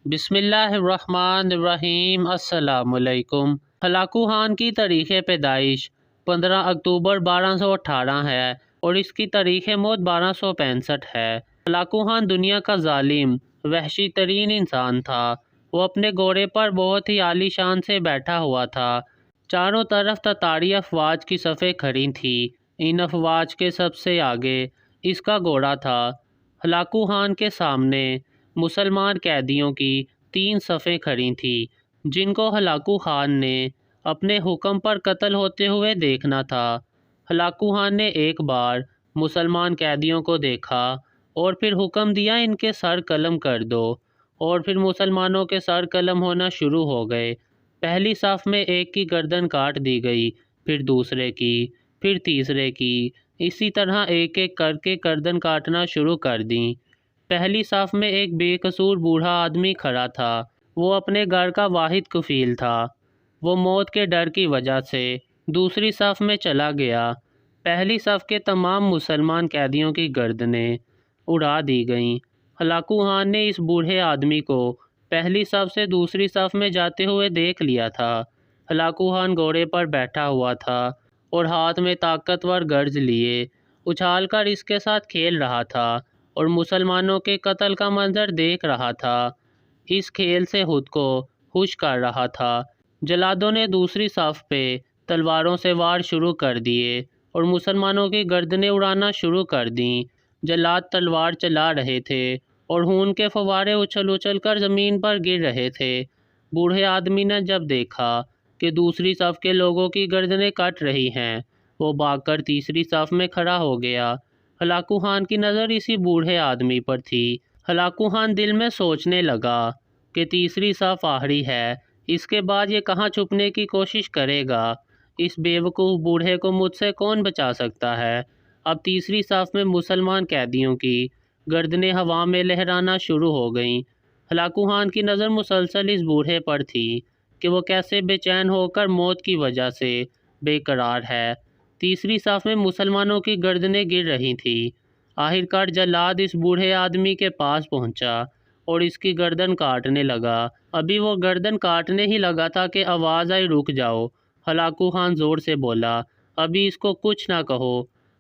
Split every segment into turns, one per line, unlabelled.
بسم اللہ الرحمن الرحیم۔ السلام علیکم۔ ہلاکو خان کی تاریخ پیدائش 15 اکتوبر 1218 ہے اور اس کی تاریخ موت 1265 ہے۔ ہلاکو خان دنیا کا ظالم وحشی ترین انسان تھا۔ وہ اپنے گھوڑے پر بہت ہی عالی شان سے بیٹھا ہوا تھا۔ چاروں طرف تتاری افواج کی صفیں کھڑی تھیں۔ ان افواج کے سب سے آگے اس کا گھوڑا تھا۔ ہلاکو خان کے سامنے مسلمان قیدیوں کی 3 صفیں کھڑی تھیں جن کو ہلاکو خان نے اپنے حکم پر قتل ہوتے ہوئے دیکھنا تھا۔ ہلاکو خان نے ایک بار مسلمان قیدیوں کو دیکھا اور پھر حکم دیا ان کے سر قلم کر دو، اور پھر مسلمانوں کے سر قلم ہونا شروع ہو گئے۔ پہلی صف میں ایک کی گردن کاٹ دی گئی، پھر دوسرے کی، پھر تیسرے کی، اسی طرح ایک ایک کر کے گردن کاٹنا شروع کر دیں۔ پہلی صف میں ایک بے قصور بوڑھا آدمی کھڑا تھا۔ وہ اپنے گھر کا واحد کفیل تھا۔ وہ موت کے ڈر کی وجہ سے دوسری صف میں چلا گیا۔ پہلی صف کے تمام مسلمان قیدیوں کی گردنیں اڑا دی گئیں۔ ہلاکو خان نے اس بوڑھے آدمی کو پہلی صف سے دوسری صف میں جاتے ہوئے دیکھ لیا تھا۔ ہلاکو خان گھوڑے پر بیٹھا ہوا تھا اور ہاتھ میں طاقتور گرز لیے اچھال کر اس کے ساتھ کھیل رہا تھا اور مسلمانوں کے قتل کا منظر دیکھ رہا تھا۔ اس کھیل سے خود کو خوش کر رہا تھا۔ جلادوں نے دوسری صف پہ تلواروں سے وار شروع کر دیے اور مسلمانوں کی گردنیں اڑانا شروع کر دیں۔ جلاد تلوار چلا رہے تھے اور خون کے فوارے اچھل اچھل کر زمین پر گر رہے تھے۔ بوڑھے آدمی نے جب دیکھا کہ دوسری صف کے لوگوں کی گردنیں کٹ رہی ہیں، وہ بھاگ کر تیسری صف میں کھڑا ہو گیا۔ ہلاکو خان کی نظر اسی بوڑھے آدمی پر تھی۔ ہلاکو خان دل میں سوچنے لگا کہ تیسری صف آخری ہے، اس کے بعد یہ کہاں چھپنے کی کوشش کرے گا؟ اس بیوقوف بوڑھے کو مجھ سے کون بچا سکتا ہے؟ اب تیسری صف میں مسلمان قیدیوں کی گردنیں ہوا میں لہرانا شروع ہو گئیں۔ ہلاکو خان کی نظر مسلسل اس بوڑھے پر تھی کہ وہ کیسے بے چین ہو کر موت کی وجہ سے بے قرار ہے۔ تیسری صف میں مسلمانوں کی گردنیں گر رہی تھیں۔ آخرکار جلاد اس بوڑھے آدمی کے پاس پہنچا اور اس کی گردن کاٹنے لگا۔ ابھی وہ گردن کاٹنے ہی لگا تھا کہ آواز آئی، رک جاؤ۔ ہلاکو خان زور سے بولا، ابھی اس کو کچھ نہ کہو۔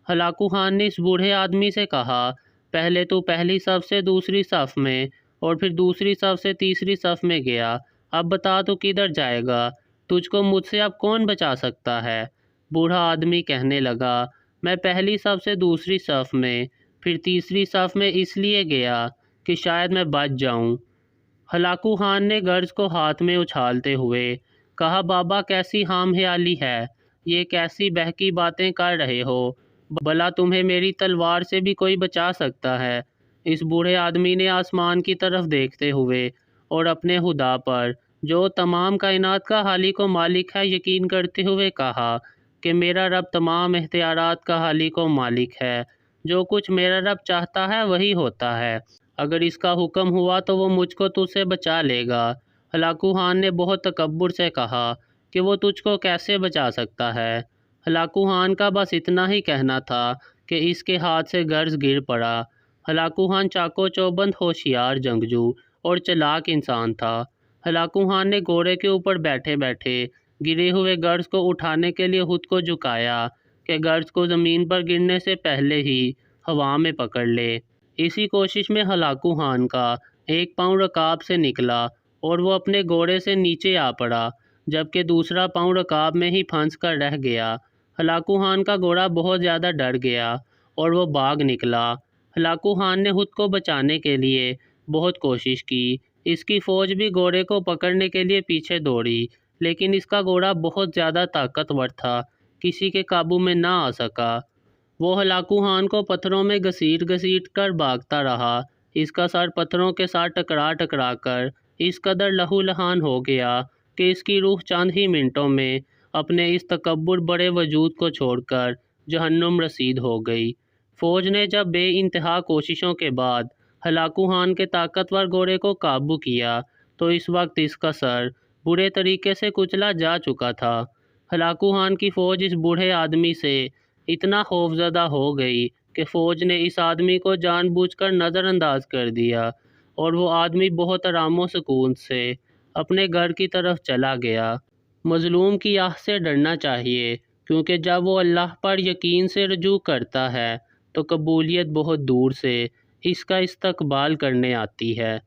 ہلاکو خان نے اس بوڑھے آدمی سے کہا، پہلے تو پہلی صف سے دوسری صف میں اور پھر دوسری صف سے تیسری صف میں گیا، اب بتا تو کدھر جائے گا؟ تجھ کو مجھ سے اب کون بچا سکتا ہے؟ بوڑھا آدمی کہنے لگا، میں پہلی صف سے دوسری صف میں پھر تیسری صف میں اس لیے گیا کہ شاید میں بچ جاؤں۔ ہلاکو خان نے گرز کو ہاتھ میں اچھالتے ہوئے کہا، بابا کیسی خام خیالی ہے، یہ کیسی بہکی باتیں کر رہے ہو؟ بھلا تمہیں میری تلوار سے بھی کوئی بچا سکتا ہے؟ اس بوڑھے آدمی نے آسمان کی طرف دیکھتے ہوئے اور اپنے خدا پر جو تمام کائنات کا خالق و مالک ہے یقین کرتے ہوئے کہا کہ میرا رب تمام اختیارات کا خالق و مالک ہے، جو کچھ میرا رب چاہتا ہے وہی ہوتا ہے، اگر اس کا حکم ہوا تو وہ مجھ کو تجھ سے بچا لے گا۔ ہلاکو خان نے بہت تکبر سے کہا کہ وہ تجھ کو کیسے بچا سکتا ہے؟ ہلاکو خان کا بس اتنا ہی کہنا تھا کہ اس کے ہاتھ سے گرز گر پڑا۔ ہلاکو خان چاقو چوبند ہوشیار جنگجو اور چلاک انسان تھا۔ ہلاکو خان نے گھوڑے کے اوپر بیٹھے بیٹھے گرے ہوئے گرز کو اٹھانے کے لیے خود کو جھکایا کہ گرز کو زمین پر گرنے سے پہلے ہی ہوا میں پکڑ لے۔ اسی کوشش میں ہلاکو خان کا ایک پاؤں رکاب سے نکلا اور وہ اپنے گھوڑے سے نیچے آ پڑا، جبکہ دوسرا پاؤں رکاب میں ہی پھنس کر رہ گیا۔ ہلاکو خان کا گھوڑا بہت زیادہ ڈر گیا اور وہ بھاگ نکلا۔ ہلاکو خان نے خود کو بچانے کے لیے بہت کوشش کی۔ اس کی فوج بھی گھوڑے کو پکڑنے کے لیے پیچھے دوڑی، لیکن اس کا گھوڑا بہت زیادہ طاقتور تھا، کسی کے قابو میں نہ آ سکا۔ وہ ہلاکو خان کو پتھروں میں گھسیٹ گھسیٹ کر بھاگتا رہا۔ اس کا سر پتھروں کے ساتھ ٹکرا ٹکرا کر اس قدر لہو لہان ہو گیا کہ اس کی روح چند ہی منٹوں میں اپنے اس تکبر بڑے وجود کو چھوڑ کر جہنم رسید ہو گئی۔ فوج نے جب بے انتہا کوششوں کے بعد ہلاکو خان کے طاقتور گھوڑے کو قابو کیا تو اس وقت اس کا سر برے طریقے سے کچلا جا چکا تھا۔ ہلاکو خان کی فوج اس بوڑھے آدمی سے اتنا خوفزدہ ہو گئی کہ فوج نے اس آدمی کو جان بوجھ کر نظر انداز کر دیا اور وہ آدمی بہت آرام و سکون سے اپنے گھر کی طرف چلا گیا۔ مظلوم کی آہ سے ڈرنا چاہیے، کیونکہ جب وہ اللہ پر یقین سے رجوع کرتا ہے تو قبولیت بہت دور سے اس کا استقبال کرنے آتی ہے۔